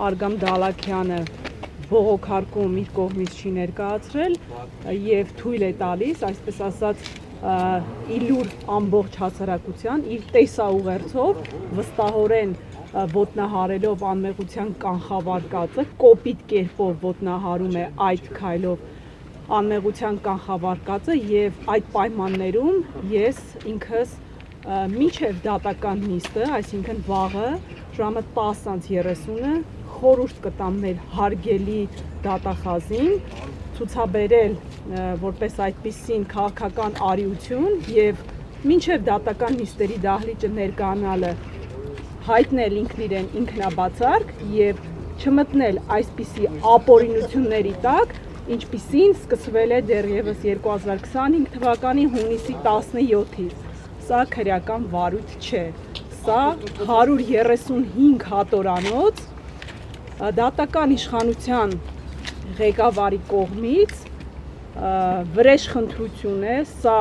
Արգամ Դալաքյանը բողոքարկում իր կողմից չի ներկայացրել եւ թույլ է տալիս, այսպես ասած, իլուր ամբողջ հասարակության իր տեսաուղերձով վստահորեն ոտնահարելով անմեղության կանխավարկածը, կոպիտ կերպով ոտնահարում է այդ քայլով անմեղության կանխավարկածը եւ այդ պայմաններում ես ինքս մինչև դատական նիստը, այսինքն վաղը ժամը 10:30-ը խորհուրդ կտամ մեր հարգելի դատախազին ցուցաբերել որպես այդպիսին քաղաքական արիություն եւ մինչև դատական նիստերի դահլիճը ներկայանալը հայտնել ինքն իրեն ինքնաբացարկ եւ չմտնել այսպիսի ապօրինությունների տակ, ինչպիսին սկսվել է դեռևս 2025 թվականի հունիսի 17-ից։ Սա քրեական վարույթ չէ, սա 135 հատորանոց դատական իշխանության ղեկավարի կողմից վրեժխնդրություն է, սա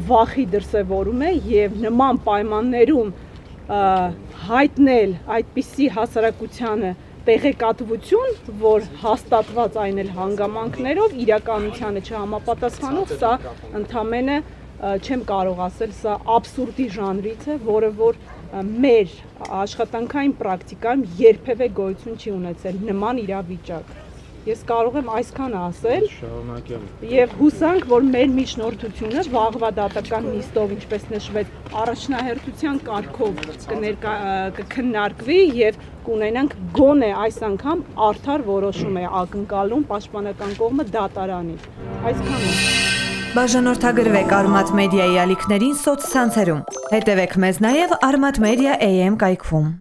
վախի դրսևորում է եւ նման պայմաններում հայտնել այդպիսի հասարակությանը տեղեկատվություն, որ հաստատված այն էլ հանգամանքներով իրականությանը չհամապատասխանող, սա ընդամենը չեմ կարող ասել, սա աբսուրդի ժանրից է, որը որ մեր աշխատանքային պրակտիկայում երբևէ գոյություն չի ունեցել նման իրավիճակ։ Ես կարող եմ այսքան ասել եւ հուսանք, որ մեր միջնորդությունը վաղվա դատական նիստով, ինչպես նշվեց, առաջնահերթության կարգով կքննարկվի եւ կունենանք գոնե այս անգամ արդար որոշում է ակնկալում պաշտպանական կողմը դատարանից։ Այսքանն է։ Բաժանորդագրվեք Արմատ մեդիայի ալիքներին սոցցանցերում։ Հետևեք մեզ նաև Armat Media AM կայքում։